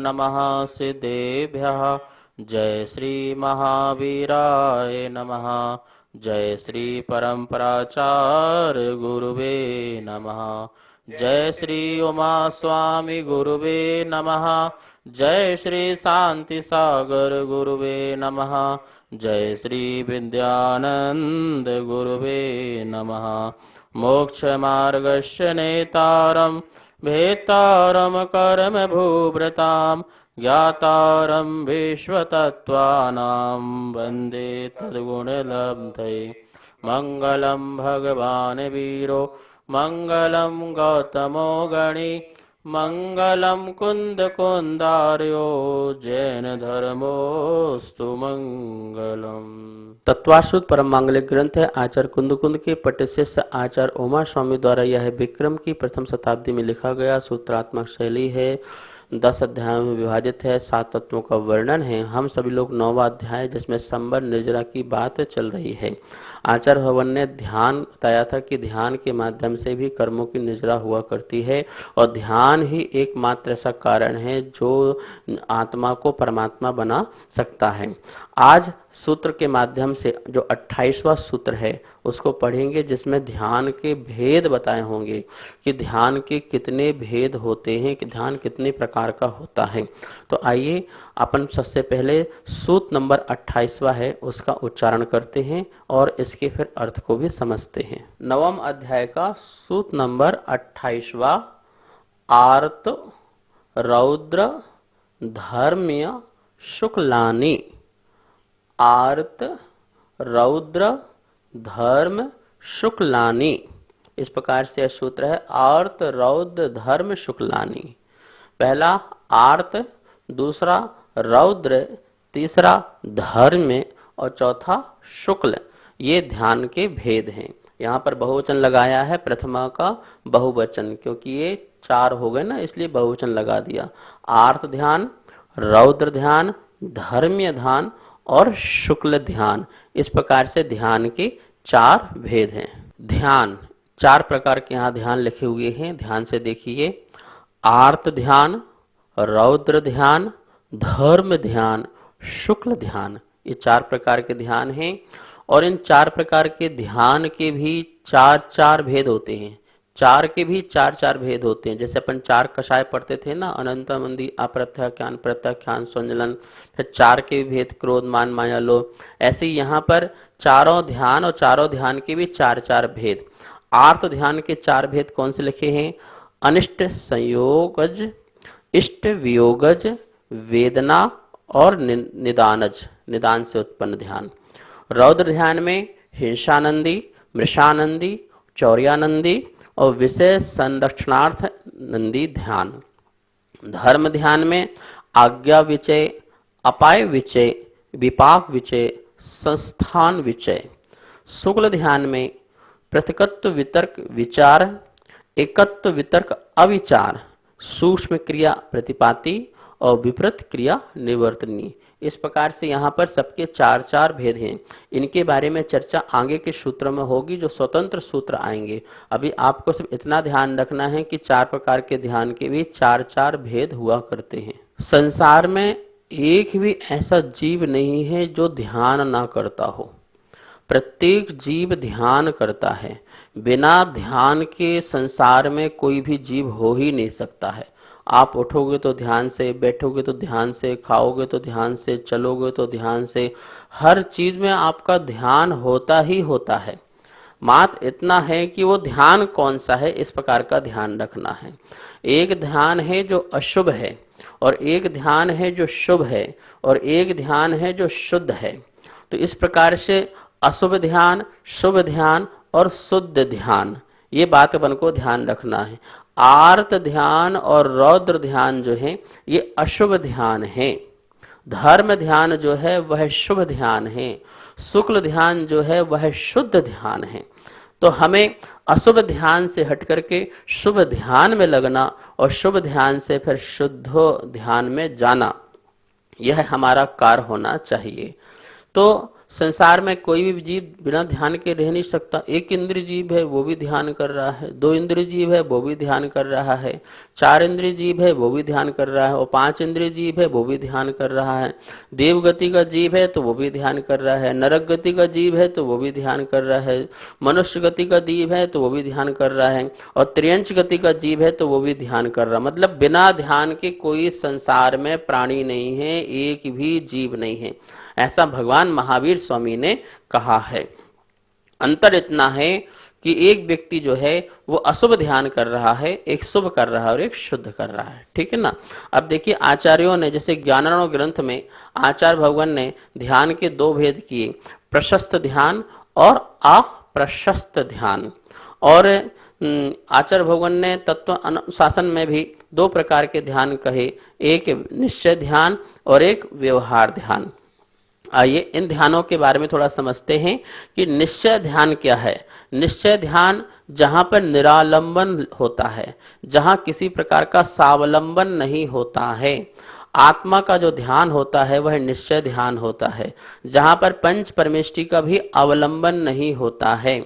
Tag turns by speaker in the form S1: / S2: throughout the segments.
S1: नमः सिद्धेभ्यः। जय श्री महावीराय नमः। जय श्री परम्पराचार्य गुरुवे नमः। जय श्री उमा स्वामी गुरुवे नमः। जय श्री शांति सागर गुरुवे नमः। जय श्री विद्यानंद गुरुवे नमः। मोक्ष मार्गस्य नेतारं भेतारं कर्म भूभृतां ज्ञातारं विश्वतत्त्वानां वन्दे तद्गुणलब्धये। मङ्गलं भगवान् वीरो मङ्गलं गौतमो गणी मङ्गलं कुन्दकुन्दार्यो जैन धर्मोस्तु मंगलम। तत्वाश्रुत परम मांगलिक ग्रंथ है आचार्य कुंद के पट्ट शिष्य आचार्य उमा स्वामी द्वारा यह विक्रम की प्रथम शताब्दी में लिखा गया सूत्रात्मक शैली है। 10 अध्यायों में विभाजित है। 7 तत्वों का वर्णन है। हम सभी लोग 9वां अध्याय जिसमें संबर निर्जरा की बात चल रही है। आचार्य भवन ने ध्यान बताया था कि ध्यान के माध्यम से भी कर्मों की निर्जरा हुआ करती है और ध्यान ही एकमात्र ऐसा कारण है जो आत्मा को परमात्मा बना सकता है। आज सूत्र के माध्यम से जो 28वां सूत्र है उसको पढ़ेंगे जिसमें ध्यान के भेद बताए होंगे कि ध्यान के कितने भेद होते हैं, कि ध्यान कितने प्रकार का होता है। तो आइए अपन सबसे पहले सूत्र नंबर 28वां है उसका उच्चारण करते हैं और इसके फिर अर्थ को भी समझते हैं। 9वें अध्याय का सूत्र नंबर 28वां। आर्त रौद्र धर्म्य शुक्लानि। आर्त रौद्र धर्म शुक्लानि। इस प्रकार से सूत्र है। आर्त रौद्र धर्म शुक्लानि। पहला आर्त, दूसरा रौद्र, तीसरा धर्म और चौथा शुक्ल। ये ध्यान के भेद हैं। यहाँ पर बहुवचन लगाया है, प्रथमा का बहुवचन, क्योंकि ये 4 हो गए ना इसलिए बहुवचन लगा दिया। आर्त ध्यान, रौद्र ध्यान, धर्म्य ध्यान और शुक्ल ध्यान। इस प्रकार से ध्यान के 4 भेद हैं। ध्यान 4 प्रकार के यहाँ ध्यान लिखे हुए हैं, ध्यान से देखिए। आर्त ध्यान, रौद्र ध्यान, धर्म ध्यान, शुक्ल ध्यान, ये 4 प्रकार के ध्यान हैं। और इन 4 प्रकार के ध्यान के भी 4 भेद होते हैं। 4 के भी 4 भेद होते हैं। जैसे अपन 4 कषाय पढ़ते थे ना, अनंत मंदी अप्रत्याख्यान प्रत्याख्यान संजलन, फिर 4 के भेद क्रोध मान माया लोभ। ऐसे यहाँ पर चारों ध्यान और चारों ध्यान के भी 4 भेद। आर्त ध्यान के 4 भेद कौन से लिखे हैं? अनिष्ट संयोगज, इष्ट वियोगज, वेदना और निदानज, निदान से उत्पन्न ध्यान। रौद्र ध्यान में हिंसानंदी, मृषानंदी, चौर्यानंदी और विषय संरक्षणार्थ नंदी ध्यान। धर्म ध्यान में आज्ञा विचय, अपाय विचय, विपाक विचय, संस्थान विचय। शुक्ल ध्यान में प्रतिकत्व वितर्क विचार, एकत्व वितर्क अविचार, सूक्ष्म क्रिया प्रतिपाती और विपरीत क्रिया निवर्तनी। इस प्रकार से यहाँ पर सबके 4 भेद हैं। इनके बारे में चर्चा आगे के सूत्रों में होगी जो स्वतंत्र सूत्र आएंगे। अभी आपको सिर्फ इतना ध्यान रखना है कि 4 प्रकार के ध्यान के भी 4 भेद हुआ करते हैं। संसार में एक भी ऐसा जीव नहीं है जो ध्यान ना करता हो। प्रत्येक जीव ध्यान करता है। बिना ध्यान के संसार में कोई भी जीव हो ही नहीं सकता है। आप उठोगे तो ध्यान से, बैठोगे तो ध्यान से, खाओगे तो ध्यान से, चलोगे तो ध्यान से, हर चीज में आपका ध्यान होता ही होता है। मात्र इतना है कि वो ध्यान कौन सा है, इस प्रकार का ध्यान रखना है। एक ध्यान है जो अशुभ है और एक ध्यान है जो शुभ है और एक ध्यान है जो शुद्ध है। तो इस प्रकार से अशुभ ध्यान, शुभ ध्यान और शुद्ध ध्यान, ये बात अपन को ध्यान रखना है। आर्त ध्यान और रौद्र ध्यान जो है ये अशुभ ध्यान है। धर्म ध्यान जो है वह शुभ ध्यान है। शुक्ल ध्यान जो है वह शुद्ध ध्यान है। तो हमें अशुभ ध्यान से हट करके शुभ ध्यान में लगना और शुभ ध्यान से फिर शुद्ध ध्यान में जाना, यह हमारा कार्य होना चाहिए। तो संसार में कोई भी जीव बिना ध्यान के रह नहीं सकता। एक इंद्रिय जीव है वो भी ध्यान कर रहा है, दो इंद्रिय जीव है वो भी ध्यान कर रहा है, चार इंद्रिय जीव है वो भी ध्यान कर रहा है, और पांच इंद्रिय जीव है वो भी ध्यान कर रहा है। देव गति का जीव है तो वो भी ध्यान कर रहा है, नरक गति का जीव है तो वो भी ध्यान कर रहा है, मनुष्य गति का जीव है तो वो भी ध्यान कर रहा है, और त्रियंच गति का जीव है तो वो भी ध्यान कर रहा है। मतलब बिना ध्यान के कोई संसार में प्राणी नहीं है, एक भी जीव नहीं है, ऐसा भगवान महावीर स्वामी ने कहा है। अंतर इतना है कि एक व्यक्ति जो है वो अशुभ ध्यान कर रहा है, एक शुभ कर रहा है और एक शुद्ध कर रहा है, ठीक है ना। अब देखिए आचार्यों ने, जैसे ज्ञानार्णव ग्रंथ में आचार्य भगवान ने ध्यान के दो भेद किए, प्रशस्त ध्यान और अप्रशस्त ध्यान। और आचार्य भगवान ने तत्व अनुशासन में भी दो प्रकार के ध्यान कहे, एक निश्चय ध्यान और एक व्यवहार ध्यान। आइए इन ध्यानों के बारे में थोड़ा समझते हैं कि निश्चय ध्यान क्या है। निश्चय ध्यान जहाँ पर निरालंबन होता है, जहाँ किसी प्रकार का स्वावलंबन नहीं होता है, आत्मा का जो ध्यान होता है वह निश्चय ध्यान होता है, जहाँ पर पंच परमेष्टि का भी अवलंबन नहीं होता है,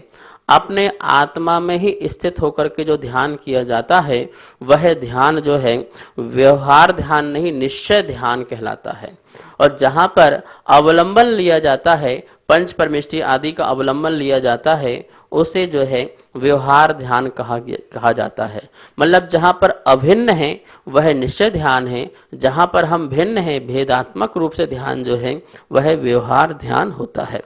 S1: अपने आत्मा में ही स्थित होकर के जो ध्यान किया जाता है वह ध्यान जो है व्यवहार ध्यान नहीं, निश्चय ध्यान कहलाता है। और जहाँ पर अवलंबन लिया जाता है, पंच परमेष्टि आदि का अवलंबन लिया जाता है, उसे जो है व्यवहार ध्यान कहा जाता है। मतलब जहाँ पर अभिन्न है वह निश्चय ध्यान है, जहाँ पर हम भिन्न है भेदात्मक रूप से ध्यान जो है वह व्यवहार ध्यान होता है।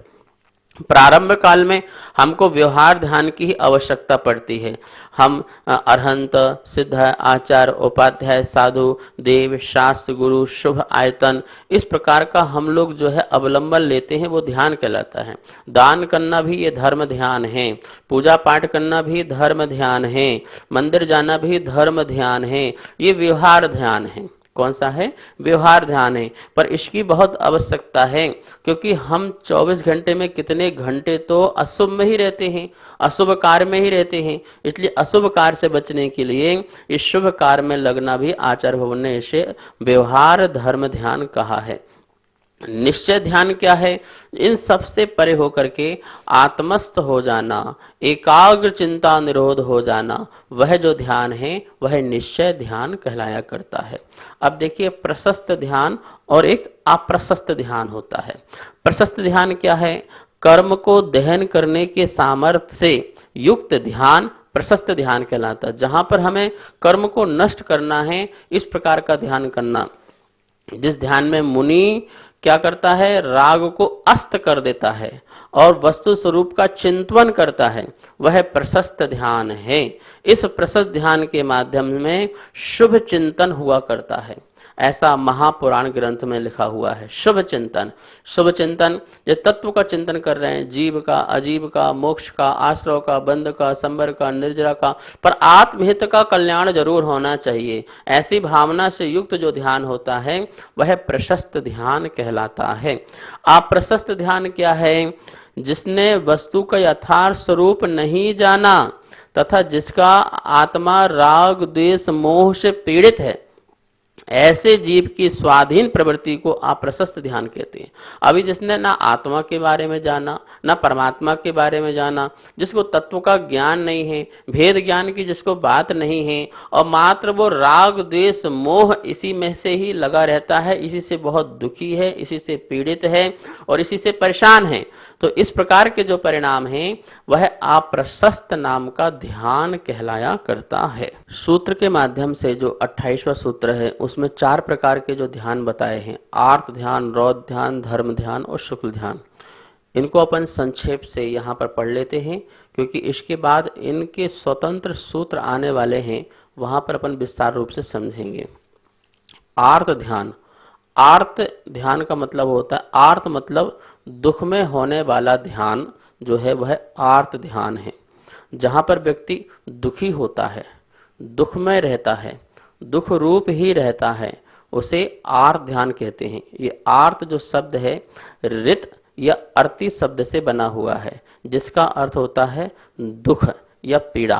S1: प्रारंभ काल में हमको व्यवहार ध्यान की ही आवश्यकता पड़ती है। हम अरहंत, सिद्ध, आचार्य, उपाध्याय, साधु, देव, शास्त्र, गुरु, शुभ, आयतन, इस प्रकार का हम लोग जो है अवलंबन लेते हैं, वो ध्यान कहलाता है। दान करना भी ये धर्म ध्यान है, पूजा पाठ करना भी धर्म ध्यान है, मंदिर जाना भी धर्म ध्यान है, ये व्यवहार ध्यान है। कौन सा है? व्यवहार ध्यान है। पर इसकी बहुत आवश्यकता है, क्योंकि हम 24 घंटे में कितने घंटे तो अशुभ में ही रहते हैं, अशुभ कार्य में ही रहते हैं। इसलिए अशुभ कार्य से बचने के लिए इस शुभ कार्य में लगना भी आचार्य भगवान ने इसे व्यवहार धर्म ध्यान कहा है। निश्चय ध्यान क्या है? इन सब से परे होकर के आत्मस्थ हो जाना, एकाग्र चिंता निरोध हो जाना, वह जो ध्यान है वह निश्चय ध्यान कहलाया करता है। अब देखिए प्रशस्त ध्यान और एक अप्रशस्त ध्यान होता है। प्रशस्त ध्यान क्या है? कर्म को दहन करने के सामर्थ्य से युक्त ध्यान प्रशस्त ध्यान कहलाता है। जहां पर हमें कर्म को नष्ट करना है, इस प्रकार का ध्यान करना। जिस ध्यान में मुनि क्या करता है? राग को अस्त कर देता है और वस्तु स्वरूप का चिंतन करता है, वह प्रशस्त ध्यान है। इस प्रशस्त ध्यान के माध्यम में शुभ चिंतन हुआ करता है, ऐसा महापुराण ग्रंथ में लिखा हुआ है। शुभ चिंतन, शुभ चिंतन जो तत्व का चिंतन कर रहे हैं, जीव का, अजीव का, मोक्ष का, आश्रव का, बंध का, संबर का, निर्जरा का, पर आत्महित का कल्याण जरूर होना चाहिए, ऐसी भावना से युक्त जो ध्यान होता है वह प्रशस्त ध्यान कहलाता है। अप्रशस्त ध्यान क्या है? जिसने वस्तु का यथार्थ स्वरूप नहीं जाना तथा जिसका आत्मा राग द्वेष मोह से पीड़ित है, ऐसे जीव की स्वाधीन प्रवृत्ति को अप्रशस्त ध्यान कहते हैं। अभी जिसने ना आत्मा के बारे में जाना, ना परमात्मा के बारे में जाना, जिसको तत्व का ज्ञान नहीं है, भेद ज्ञान की जिसको बात नहीं है, और मात्र वो राग द्वेष मोह इसी में से ही लगा रहता है, इसी से बहुत दुखी है, इसी से पीड़ित है और इसी से परेशान है, तो इस प्रकार के जो परिणाम हैं वह अप्रशस्त नाम का ध्यान कहलाया करता है। सूत्र के माध्यम से जो 28वां सूत्र है उसमें 4 प्रकार के जो ध्यान बताए हैं, आर्त ध्यान, रौद्र ध्यान, धर्म ध्यान और शुक्ल ध्यान। इनको अपन संक्षेप से यहाँ पर पढ़ लेते हैं, क्योंकि इसके बाद इनके स्वतंत्र सूत्र आने वाले हैं, वहां पर अपन विस्तार रूप से समझेंगे। आर्त ध्यान, आर्त ध्यान का मतलब होता है, आर्त मतलब दुख में होने वाला ध्यान जो है वह आर्त ध्यान है। जहां पर व्यक्ति दुखी होता है, दुख में रहता है, दुख रूप ही रहता है, उसे आर्त ध्यान कहते हैं। ये आर्त जो शब्द है रित या अर्ति शब्द से बना हुआ है, जिसका अर्थ होता है दुख या पीड़ा।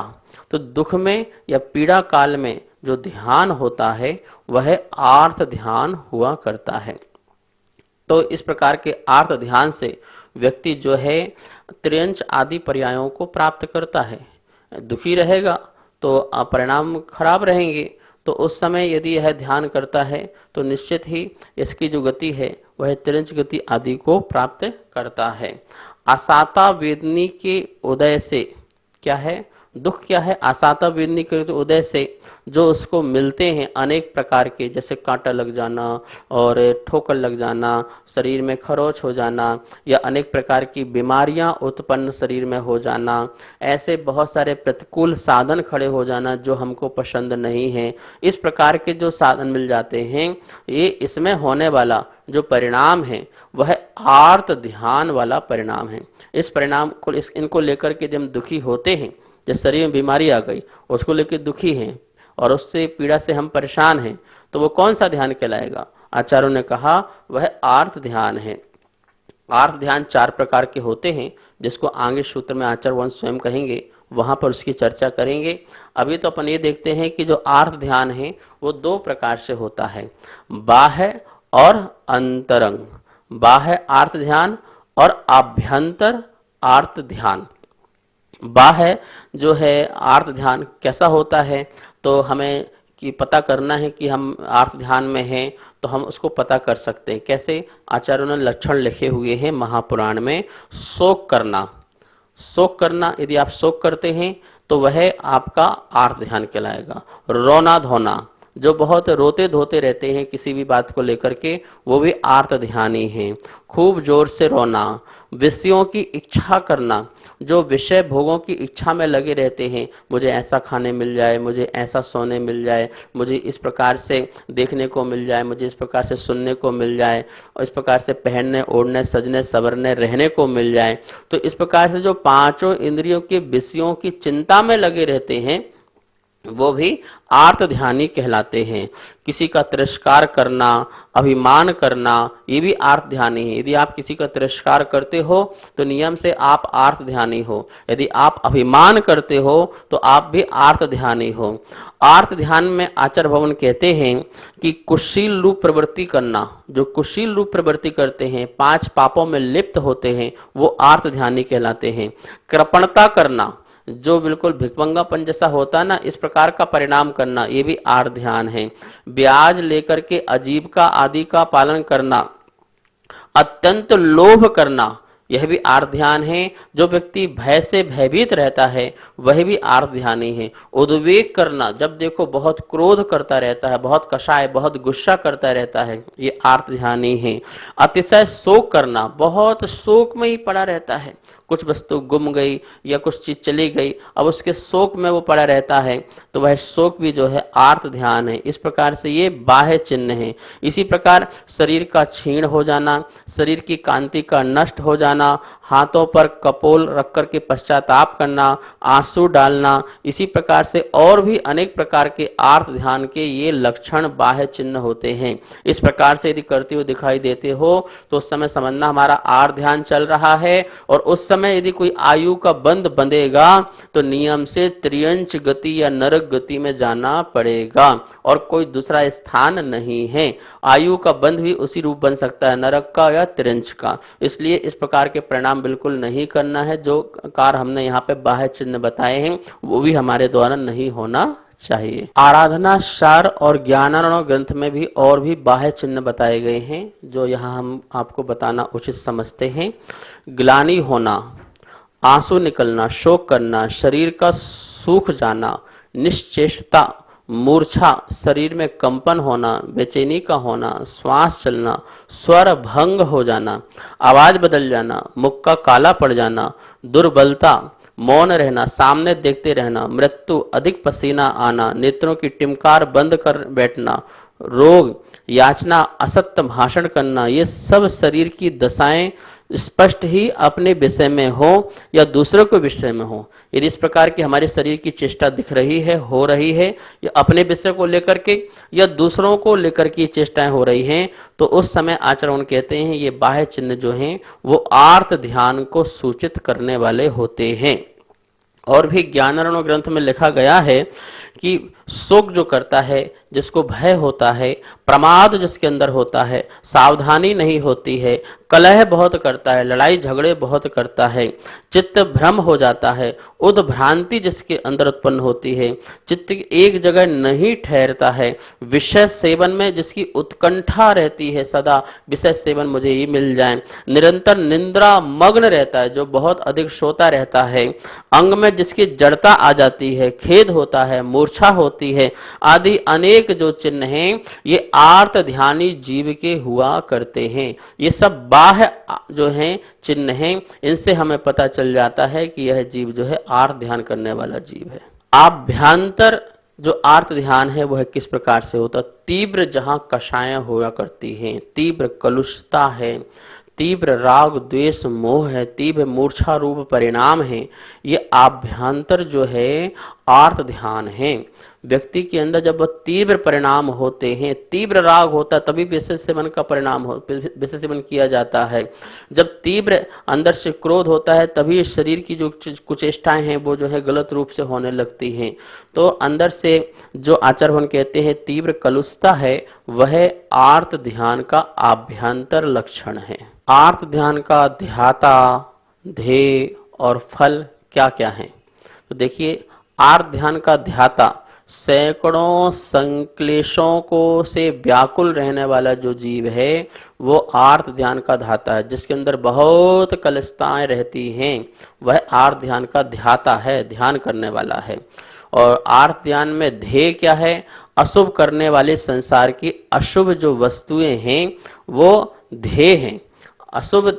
S1: तो दुख में या पीड़ा काल में जो ध्यान होता है वह आर्त ध्यान हुआ करता है। तो इस प्रकार के आर्त ध्यान से व्यक्ति जो है त्रियंच आदि पर्यायों को प्राप्त करता है। दुखी रहेगा तो परिणाम खराब रहेंगे। तो उस समय यदि यह ध्यान करता है तो निश्चित ही इसकी जो गति है वह त्रियंच गति आदि को प्राप्त करता है। आसाता वेदनी के उदय से क्या है, दुख क्या है, आसाता वेदनी के उदय से जो उसको मिलते हैं अनेक प्रकार के, जैसे कांटा लग जाना और ठोकर लग जाना, शरीर में खरोच हो जाना या अनेक प्रकार की बीमारियां उत्पन्न शरीर में हो जाना, ऐसे बहुत सारे प्रतिकूल साधन खड़े हो जाना जो हमको पसंद नहीं है, इस प्रकार के जो साधन मिल जाते हैं, ये इसमें होने वाला जो परिणाम है वह आर्त ध्यान वाला परिणाम है। इस परिणाम को इनको लेकर के जब दुखी होते हैं, जैसे शरीर में बीमारी आ गई उसको लेकर दुखी हैं और उससे पीड़ा से हम परेशान हैं, तो वो कौन सा ध्यान कहलाएगा? आचार्यों ने कहा वह आर्त ध्यान है। आर्त ध्यान 4 प्रकार के होते हैं, जिसको आगे सूत्र में आचार्य वंश स्वयं कहेंगे, वहां पर उसकी चर्चा करेंगे। अभी तो अपन ये देखते हैं कि जो आर्त ध्यान है वो 2 प्रकार से होता है, बाह्य और अंतरंग। बाह्य आर्त ध्यान और आभ्यंतर आर्त ध्यान। बाह्य जो है आर्त ध्यान कैसा होता है, तो हमें कि पता करना है कि हम आर्त ध्यान में हैं तो हम उसको पता कर सकते हैं। कैसे? आचार्यों ने लक्षण लिखे हुए हैं महापुराण में। शोक करना, शोक करना, यदि आप शोक करते हैं तो वह आपका आर्त ध्यान कहलाएगा। रोना धोना, जो बहुत रोते धोते रहते हैं किसी भी बात को लेकर के, वो भी आर्त ध्यान ही है। खूब जोर से रोना, विषयों की इच्छा करना, जो विषय भोगों की इच्छा में लगे रहते हैं, मुझे ऐसा खाने मिल जाए, मुझे ऐसा सोने मिल जाए, मुझे इस प्रकार से देखने को मिल जाए, मुझे इस प्रकार से सुनने को मिल जाए, और इस प्रकार से पहनने ओढ़ने सजने सवरने रहने को मिल जाए। तो इस प्रकार से जो 5 इंद्रियों के विषयों की चिंता में लगे रहते हैं वो भी आर्त ध्यानी कहलाते हैं। किसी का तिरस्कार करना, अभिमान करना, ये भी आर्त ध्यानी है। यदि आप किसी का तिरस्कार करते हो तो नियम से आप आर्त ध्यानी हो, यदि आप अभिमान करते हो तो आप भी आर्त ध्यानी हो। आर्त ध्यान में आचार्य भवन कहते हैं कि कुशील रूप प्रवृत्ति करना, जो कुशील रूप प्रवृत्ति करते हैं, 5 पापों में लिप्त होते हैं, वो आर्त ध्यानी कहलाते हैं। कृपणता करना, जो बिल्कुल भिखमंगापन जैसा होता है ना, इस प्रकार का परिणाम करना, ये भी आर्त ध्यान है। ब्याज लेकर के आजीविका आदि का पालन करना, अत्यंत लोभ करना, यह भी आर्त ध्यान है। जो व्यक्ति भय से भयभीत रहता है वह भी आर्त ध्यानी है। उद्वेग करना, जब देखो बहुत क्रोध करता रहता है, बहुत कषाय, बहुत गुस्सा करता रहता है, ये आर्त ध्यानी है। अतिशय शोक करना, बहुत शोक में ही पड़ा रहता है, कुछ वस्तु गुम गई या कुछ चीज चली गई, अब उसके शोक में वो पड़ा रहता है, तो वह शोक भी जो है आर्त ध्यान है। इस प्रकार से ये बाह्य चिन्ह है। इसी प्रकार शरीर का क्षीण हो जाना, शरीर की कांति का नष्ट हो जाना, हाथों पर कपोल रख कर के पश्चाताप करना, आंसू डालना, इसी प्रकार से और भी अनेक प्रकार के आर्त ध्यान के ये लक्षण बाह्य चिन्ह होते हैं। इस प्रकार से यदि करते हुए दिखाई देते हो तो उस समय समझना हमारा आर्त ध्यान चल रहा है। और उस समय यदि कोई आयु का बंध बंधेगा तो नियम से त्रियंच गति या नरक गति में जाना पड़ेगा और कोई दूसरा स्थान नहीं है। आयु का बंध भी उसी रूप बन सकता है, नरक का या त्रियंच का। इसलिए इस प्रकार के परिणाम बिल्कुल नहीं करना है। जो कार्य हमने यहाँ पे बाह्य चिन्ह बताए हैं वो भी हमारे द्वारा नहीं होना चाहिए। आराधना सार और ज्ञानार्णव ग्रंथ में भी और भी बाह्य चिन्ह बताए गए हैं जो यहाँ हम आपको बताना उचित समझते हैं। ग्लानि होना, आंसू निकलना, शोक करना, शरीर का सूख जाना, निश्चेष्टता, मूर्छा, शरीर में कंपन होना, बेचैनी का होना, श्वास चलना, स्वर भंग हो जाना, आवाज बदल जाना, मुख का काला पड़ जाना, दुर्बलता, मौन रहना, सामने देखते रहना, मृत्यु, अधिक पसीना आना, नेत्रों की टिमकार बंद कर बैठना, रोग, याचना, असत्य भाषण करना, ये सब शरीर की दशाएं स्पष्ट ही अपने विषय में हो या दूसरों के विषय में हो। यदि इस प्रकार की हमारे शरीर की चेष्टा दिख रही है, हो रही है, या अपने विषय को लेकर के या दूसरों को लेकर के चेष्टाएं हो रही हैं, तो उस समय आचरण कहते हैं ये बाह्य चिन्ह जो हैं वो आर्त ध्यान को सूचित करने वाले होते हैं। और भी ज्ञानार्णव ग्रंथ में लिखा गया है कि शोक जो करता है जिसको भय होता है, प्रमाद जिसके अंदर होता है, सावधानी नहीं होती है, कलह बहुत करता है, लड़ाई झगड़े बहुत करता है, चित्त भ्रम हो जाता है, उद्भ्रांति जिसके अंदर उत्पन्न होती है, चित्त एक जगह नहीं ठहरता है, विषय सेवन में जिसकी उत्कंठा रहती है, सदा विषय सेवन मुझे ये मिल जाए, निरंतर निंद्रा मग्न रहता है, जो बहुत अधिक सोता रहता है, अंग में जिसकी जड़ता आ जाती है, खेद होता है, मूर्छा होती है, आदि अनेक जो चिन्ह हैं ये आर्त ध्यानी जीव के हुआ करते हैं। ये सब बाह्य जो हैं चिन्ह हैं, इनसे हमें पता चल जाता है कि यह जीव जो है आर्त ध्यान करने वाला जीव है। आभ्यंतर जो आर्त ध्यान है वह किस प्रकार से होता? तीव्र जहां कषायां हुआ करती हैं, तीव्र कलुषता है, तीव्र राग द्वेष मोह है, तीव्र मूर्छा रूप परिणाम है, ये आभ्यंतर जो है आर्त ध्यान है। व्यक्ति के अंदर जब तीव्र परिणाम होते हैं, तीव्र राग होता है, तभी विषय सेवन का परिणाम हो, विषय सेवन किया जाता है। जब तीव्र अंदर से क्रोध होता है, तभी शरीर की जो कुचेष्टाएं हैं वो जो है गलत रूप से होने लगती हैं। तो अंदर से जो आचरण कहते हैं तीव्र कलुषता है, वह आर्त ध्यान का आभ्यंतर लक्षण है। आर्त ध्यान का ध्याता, ध्येय और फल क्या क्या है? तो देखिए, आर्त ध्यान का ध्याता सैकड़ों संक्लेशों को से व्याकुल रहने वाला जो जीव है वो आर्त ध्यान का धाता है। जिसके अंदर बहुत कलुषताएं रहती हैं वह आर्त ध्ययन का ध्याता है, ध्यान करने वाला है। और आर्त ध्यान में ध्येय क्या है? अशुभ करने वाले संसार की अशुभ जो वस्तुएं हैं वो ध्येय हैं। अशुभ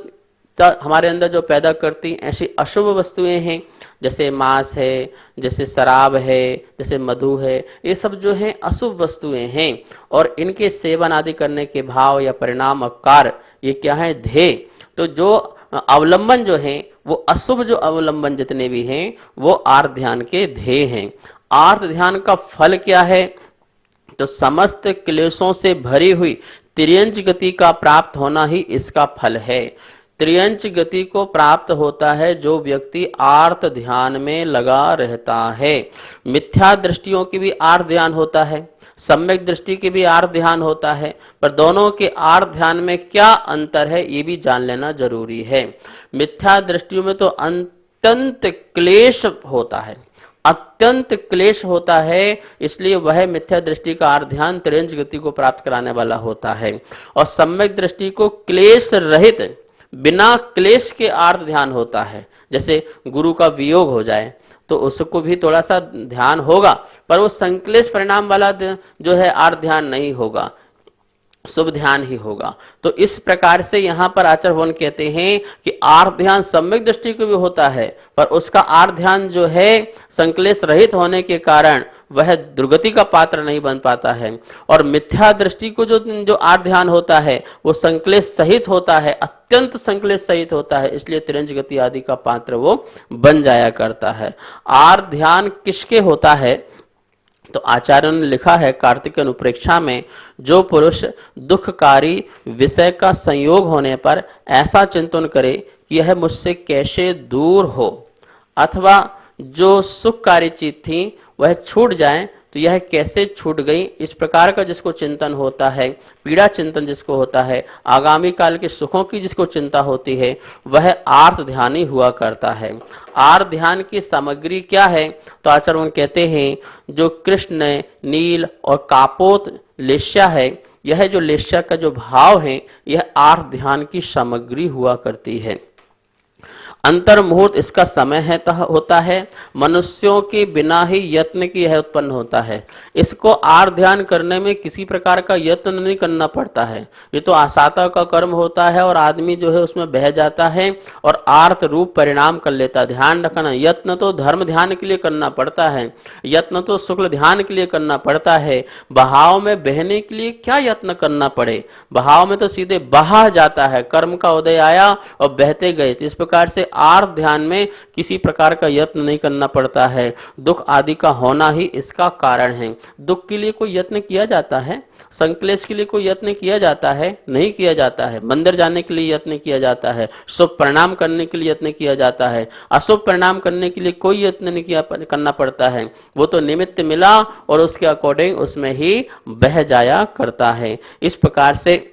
S1: हमारे अंदर जो पैदा करती ऐसी अशुभ वस्तुएं हैं, जैसे मांस है, जैसे शराब है, जैसे मधु है, ये सब जो है अशुभ वस्तुएं हैं। और इनके सेवन आदि करने के भाव या परिणाम आकार ये क्या है? ध्येय। तो जो अवलंबन जो है वो अशुभ जो अवलंबन जितने भी हैं वो आर्त ध्यान के ध्येय हैं। आर्त ध्यान का फल क्या है? तो समस्त क्लेशों से भरी हुई तिर्यंच गति का प्राप्त होना ही इसका फल है। त्रियंच गति को प्राप्त होता है जो व्यक्ति आर्त ध्यान में लगा रहता है। मिथ्या दृष्टियों की भी आर्त ध्यान होता है, सम्यक दृष्टि की भी आर्त ध्यान होता है, पर दोनों के आर्त ध्यान में क्या अंतर है ये भी जान लेना जरूरी है। मिथ्या दृष्टियों में तो अत्यंत क्लेश होता है, अत्यंत क्लेश होता है, इसलिए वह मिथ्या दृष्टि का आर्त ध्यान त्रियंच गति को प्राप्त कराने वाला होता है। और सम्यक दृष्टि को क्लेश रहित बिना क्लेश के आर्त ध्यान होता है। जैसे गुरु का वियोग हो जाए तो उसको भी थोड़ा सा ध्यान होगा, पर वो संक्लेश परिणाम वाला जो है आर्त ध्यान नहीं होगा, शुभ ध्यान ही होगा। तो इस प्रकार से यहाँ पर आचार्य भगवान कहते हैं कि आर्त ध्यान सम्यक दृष्टि को भी होता है, पर उसका आर्त ध्यान जो है संक्लेश रहित होने के कारण वह दुर्गति का पात्र नहीं बन पाता है। और मिथ्या दृष्टि को जो आर्त ध्यान होता है वो संक्लेश सहित होता है, अत्यंत संक्लेश सहित होता है, इसलिए त्रियंच गति आदि का पात्र वो बन जाया करता है। आर्त ध्यान किसके होता है? तो आचार्य ने लिखा है कार्तिक अनुप्रेक्षा में, जो पुरुष दुखकारी विषय का संयोग होने पर ऐसा चिंतन करे कि यह मुझसे कैसे दूर हो, अथवा जो सुखकारी चीज थी वह छूट जाए तो यह कैसे छूट गई, इस प्रकार का जिसको चिंतन होता है, पीड़ा चिंतन जिसको होता है, आगामी काल के सुखों की जिसको चिंता होती है, वह आर्त ध्यानी हुआ करता है। आर्त ध्यान की सामग्री क्या है? तो आचार्य कहते हैं जो कृष्ण, नील और कापोत लेश्या है, यह जो लेश्या का जो भाव है यह आर्त ध्यान की सामग्री हुआ करती है। अंतर मुहूर्त इसका समय है होता है, मनुष्यों के बिना ही यत्न की यह उत्पन्न होता है। इसको आर्त ध्यान करने में किसी प्रकार का यत्न नहीं करना पड़ता है, ये तो आसाता का कर्म होता है और आदमी जो है उसमें बह जाता है और आर्त रूप परिणाम कर लेता है। ध्यान रखना, यत्न तो धर्म ध्यान के लिए करना पड़ता है, यत्न तो शुक्ल ध्यान के लिए करना पड़ता है। बहाव में बहने के लिए क्या यत्न करना पड़े? बहाव में तो सीधे बहा जाता है, कर्म का उदय आया और बहते गए। तो इस प्रकार से आर्त ध्यान में किसी प्रकार का यत्न नहीं करना पड़ता है। दुख आदि का होना ही इसका कारण है। दुख के लिए कोई यत्न किया जाता है? संकलेश के लिए कोई यत्न किया जाता है? नहीं किया जाता है। मंदिर जाने के लिए यत्न किया जाता है, शुभ परिणाम करने के लिए यत्न किया जाता है। अशुभ परिणाम करने के लिए कोई यत्न नहीं करना पड़ता है, वो तो निमित्त मिला और उसके अकॉर्डिंग उसमें ही बह जाया करता है। इस प्रकार से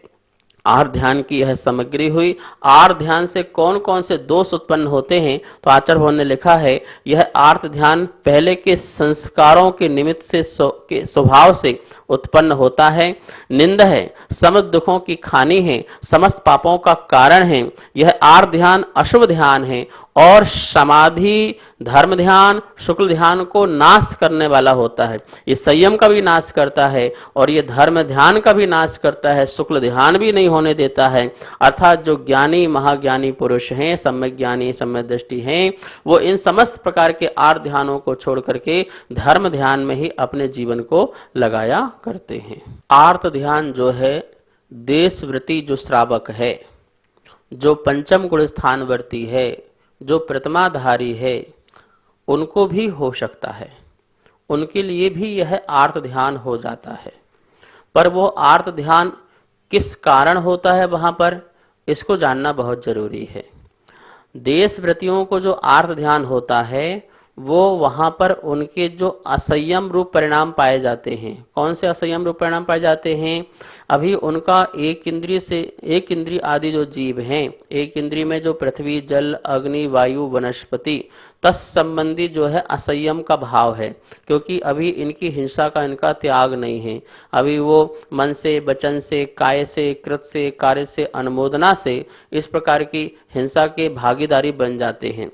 S1: आर्त ध्यान की यह सामग्री हुई। आर्त ध्यान से कौन कौन से दोष उत्पन्न होते हैं, तो आचार्य भगवान ने लिखा है, यह आर्त ध्यान पहले के संस्कारों के निमित्त से के स्वभाव से उत्पन्न होता है। निंद है, समस्त दुखों की खानी है, समस्त पापों का कारण है। यह आर्त ध्यान अशुभ ध्यान है और समाधि, धर्म ध्यान, शुक्ल ध्यान को नाश करने वाला होता है। ये संयम का भी नाश करता है और ये धर्म ध्यान का भी नाश करता है, शुक्ल ध्यान भी नहीं होने देता है। अर्थात जो ज्ञानी महाज्ञानी पुरुष हैं, सम्यक ज्ञानी सम्यक दृष्टि हैं, वो इन समस्त प्रकार के आर्त ध्यानों को छोड़ करके धर्म ध्यान में ही अपने जीवन को लगाया करते हैं। आर्त ध्यान जो है, देशवृत्ति जो श्रावक है, जो पंचम गुण स्थानवर्ती है, जो प्रतिमाधारी है, उनको भी हो सकता है, उनके लिए भी यह आर्त ध्यान हो जाता है। पर वो आर्त ध्यान किस कारण होता है वहां पर, इसको जानना बहुत जरूरी है। देशवृत्तियों को जो आर्त ध्यान होता है, वो वहां पर उनके जो असंयम रूप परिणाम पाए जाते हैं। कौन से असंयम रूप परिणाम पाए जाते हैं? अभी उनका एक इंद्रिय आदि जो जीव हैं, एक इंद्रिय में जो पृथ्वी, जल, अग्नि, वायु, वनस्पति तत्संबंधी जो है असंयम का भाव है, क्योंकि अभी इनकी हिंसा का इनका त्याग नहीं है। अभी वो मन से, वचन से, काय से, कृत से, कार्य से, अनुमोदना से इस प्रकार की हिंसा के भागीदारी बन जाते हैं।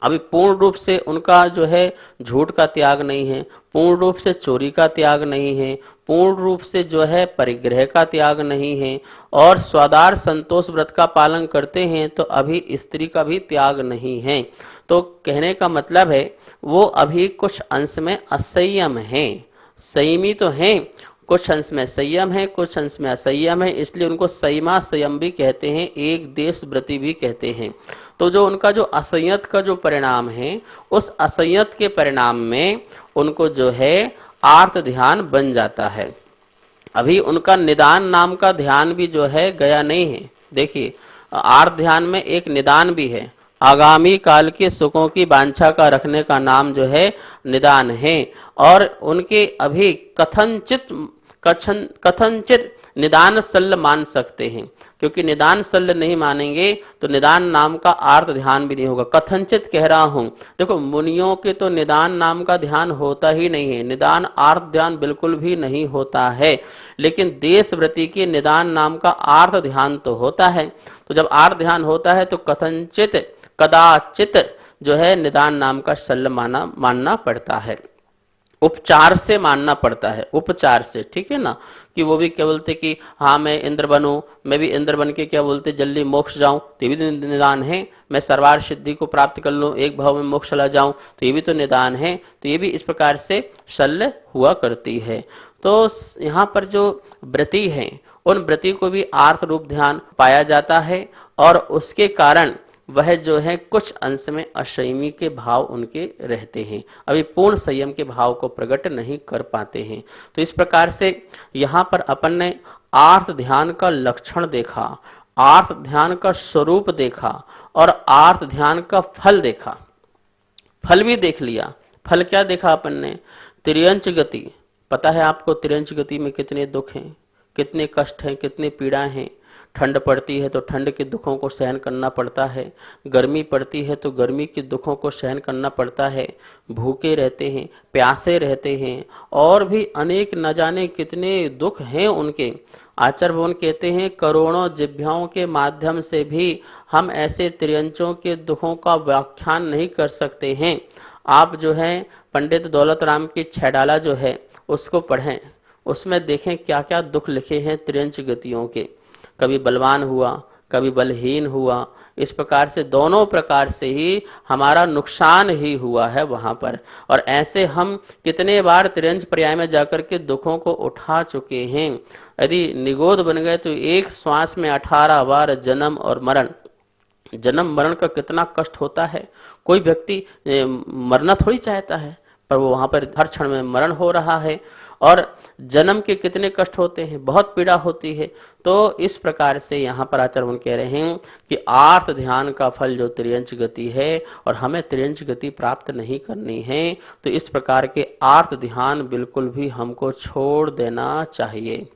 S1: अभी पूर्ण रूप से उनका जो है झूठ का त्याग नहीं है, पूर्ण रूप से चोरी का त्याग नहीं है, पूर्ण रूप से जो है परिग्रह का त्याग नहीं है, और स्वादार संतोष व्रत का पालन करते हैं, तो अभी स्त्री का भी त्याग नहीं है। तो कहने का मतलब है वो अभी कुछ अंश में असंयम हैं। संयमी तो हैं, कुछ अंश में संयम है, कुछ अंश में असंयम है, इसलिए उनको संयमा संयम भी कहते हैं, एक देश व्रति भी कहते हैं। तो जो उनका जो असंयत का जो परिणाम है, उस असंयत के परिणाम में उनको जो है आर्त ध्यान बन जाता है। अभी उनका निदान नाम का ध्यान भी जो है गया नहीं है। देखिए, आर्त ध्यान में एक निदान भी है, आगामी काल के सुखों की वांछा का रखने का नाम जो है निदान है। और उनके अभी कथनचित निदान शल्य मान सकते हैं, क्योंकि निदान शल्य नहीं मानेंगे तो निदान नाम का आर्त ध्यान भी नहीं होगा। कथनचित कह रहा हूं, देखो मुनियों के तो निदान नाम का ध्यान होता ही नहीं है, निदान आर्त ध्यान बिल्कुल भी नहीं होता है, लेकिन देशव्रति के निदान नाम का आर्त ध्यान तो होता है। तो जब आर्त ध्यान होता है तो कथनचित, कदाचित जो है निदान नाम का शल्य मानना पड़ता है, उपचार से मानना पड़ता है, उपचार से, ठीक है ना। कि वो भी क्या बोलते कि हाँ मैं इंद्र बनूं, मैं भी इंद्र बन के क्या बोलते जल्दी मोक्ष जाऊं, तो ये भी निदान है। मैं सर्वार सिद्धि को प्राप्त कर लूं, एक भाव में मोक्ष चला जाऊं, तो ये भी तो निदान है। तो ये भी इस प्रकार से शल्य हुआ करती है। तो यहाँ पर जो व्रति है, उन व्रति को भी आर्त रूप ध्यान पाया जाता है, और उसके कारण वह जो है कुछ अंश में असंयमी के भाव उनके रहते हैं, अभी पूर्ण संयम के भाव को प्रकट नहीं कर पाते हैं। तो इस प्रकार से यहाँ पर अपन ने आर्त ध्यान का लक्षण देखा, आर्त ध्यान का स्वरूप देखा, और आर्त ध्यान का फल देखा। फल भी देख लिया। फल क्या देखा अपन ने? त्रियंच गति। पता है आपको त्रियंच गति में कितने दुख हैं, कितने कष्ट हैं, कितने पीड़ाएं हैं। ठंड पड़ती है तो ठंड के दुखों को सहन करना पड़ता है, गर्मी पड़ती है तो गर्मी के दुखों को सहन करना पड़ता है, भूखे रहते हैं, प्यासे रहते हैं, और भी अनेक न जाने कितने दुख हैं उनके। आचार्य भगवान कहते हैं करोड़ों जिह्वाओं के माध्यम से भी हम ऐसे त्रियंचों के दुखों का व्याख्यान नहीं कर सकते हैं। आप जो है पंडित दौलत राम की छैडाला जो है उसको पढ़ें, उसमें देखें क्या क्या दुख लिखे हैं त्रियंच गतियों के। कभी बलवान हुआ, कभी बलहीन हुआ, इस प्रकार से दोनों प्रकार से ही हमारा नुकसान ही हुआ है वहां पर। और ऐसे हम कितने बार त्रियंच पर्याय में जाकर के दुखों को उठा चुके हैं। यदि निगोद बन गए तो एक श्वास में 18 बार जन्म और मरण। जन्म मरण का कितना कष्ट होता है। कोई व्यक्ति मरना थोड़ी चाहता है, पर वो वहां पर हर क्षण में मरण हो रहा है और जन्म के कितने कष्ट होते हैं, बहुत पीड़ा होती है। तो इस प्रकार से यहाँ पर आचार्य कह रहे हैं कि आर्त ध्यान का फल जो त्रियंच गति है और हमें त्रियंच गति प्राप्त नहीं करनी है, तो इस प्रकार के आर्त ध्यान बिल्कुल भी हमको छोड़ देना चाहिए,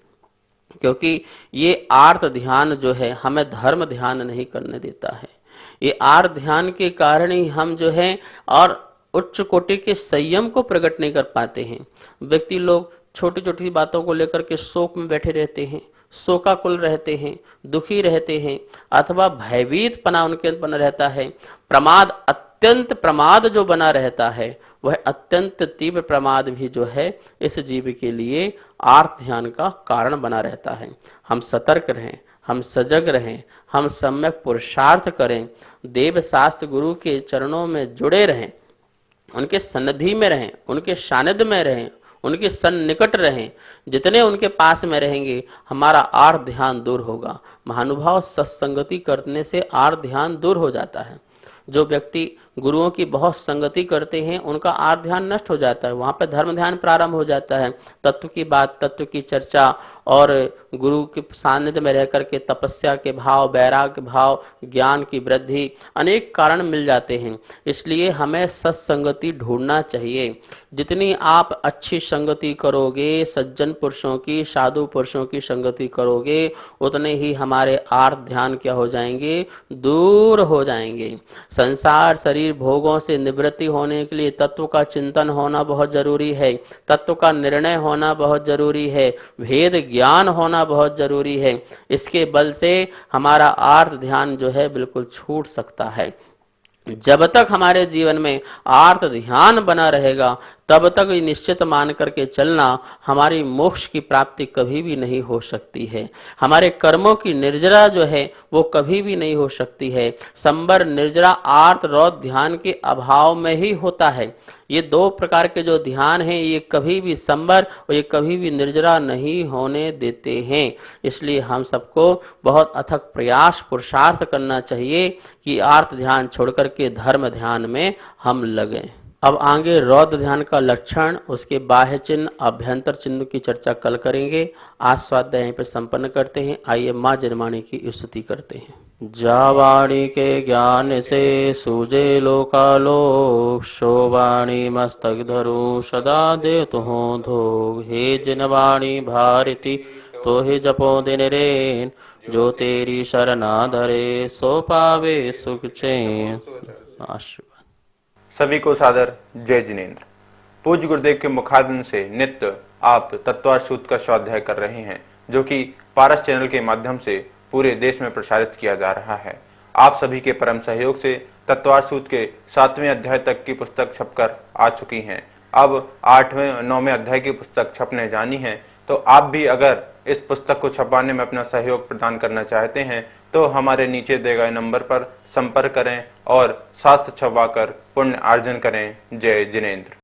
S1: क्योंकि ये आर्त ध्यान जो है हमें धर्म ध्यान नहीं करने देता है। ये आर्त ध्यान के कारण ही हम जो है और उच्च कोटि के संयम को प्रकट नहीं कर पाते हैं। व्यक्ति लोग छोटी छोटी बातों को लेकर के शोक में बैठे रहते हैं, शोकाकुल रहते हैं, दुखी रहते हैं, अथवा भयभीत पना उनके अंदर बना रहता है। प्रमाद, अत्यंत प्रमाद जो बना रहता है, वह अत्यंत तीव्र प्रमाद भी जो है इस जीव के लिए आर्त ध्यान का कारण बना रहता है। हम सतर्क रहें, हम सजग रहें, हम सम्यक पुरुषार्थ करें, देव शास्त्र गुरु के चरणों में जुड़े रहें, उनके सन्निधि में रहें, उनके सानिध्य में रहें, उनके सन्निकट रहें। जितने उनके पास में रहेंगे हमारा आर्त ध्यान दूर होगा। महानुभाव सत्संगति करने से आर्त ध्यान दूर हो जाता है। जो व्यक्ति गुरुओं की बहुत संगति करते हैं उनका आर्त ध्यान नष्ट हो जाता है, वहां पर धर्म ध्यान प्रारंभ हो जाता है। तत्व की बात, तत्व की चर्चा और गुरु के सानिध्य में रह करके तपस्या के भाव, वैराग्य भाव, ज्ञान की वृद्धि, अनेक कारण मिल जाते हैं। इसलिए हमें सत्संगति ढूंढना चाहिए। जितनी आप अच्छी संगति करोगे, सज्जन पुरुषों की, साधु पुरुषों की संगति करोगे, उतने ही हमारे आर्त ध्यान क्या हो जाएंगे, दूर हो जाएंगे। संसार शरीर भोगों से निवृत्ति होने के लिए तत्व का चिंतन होना बहुत जरूरी है, तत्व का निर्णय होना बहुत जरूरी है, भेद ज्ञान होना बहुत जरूरी है। इसके बल से हमारा आर्त ध्यान जो है बिल्कुल छूट सकता है। जब तक हमारे जीवन में आर्त ध्यान बना रहेगा तब तक ये निश्चित मान करके चलना, हमारी मोक्ष की प्राप्ति कभी भी नहीं हो सकती है। हमारे कर्मों की निर्जरा जो है वो कभी भी नहीं हो सकती है। संबर निर्जरा आर्त रौद्र ध्यान के अभाव में ही होता है। ये दो प्रकार के जो ध्यान हैं ये कभी भी संबर और ये कभी भी निर्जरा नहीं होने देते हैं। इसलिए हम सबको बहुत अथक प्रयास पुरुषार्थ करना चाहिए कि आर्त ध्यान छोड़ करके धर्म ध्यान में हम लगें। अब आगे रौद्र ध्यान का लक्षण, उसके बाह्य चिन्ह, अभ्यंतर चिन्ह की चर्चा कल करेंगे। आज स्वाध्याय यहीं पर संपन्न करते हैं। आइए माँ जनमाणी की स्तुति करते हैं। जावाणी के ज्ञान से सूजे लोकालोक, शोवाणी मस्तक धरू सदा दे तुहो धोग। हे जिनवाणी भारती तो ही जपो दिन रेन, जो तेरी शरणा धरे सो पावे सुख चैन। आशीर्वाद।
S2: सभी को सादर जय जिनेन्द्र। पूज्य गुरुदेव के मुखारबिंद से नित्य आप तत्वार्थ सूत्र का स्वाध्याय कर रहे हैं, जो कि पारस चैनल के माध्यम से पूरे देश में प्रसारित किया जा रहा है। आप सभी के परम सहयोग से तत्वार्थ सूत्र के 7वें अध्याय तक की पुस्तक छपकर आ चुकी हैं। अब 8वें और 9वें अध्याय की पुस्तक छपने जानी है। तो आप भी अगर इस पुस्तक को छपाने में अपना सहयोग प्रदान करना चाहते हैं तो हमारे नीचे दिए गए नंबर पर संपर्क करें और शास्त्र छपवाकर पुण्य अर्जन करें। जय जिनेन्द्र।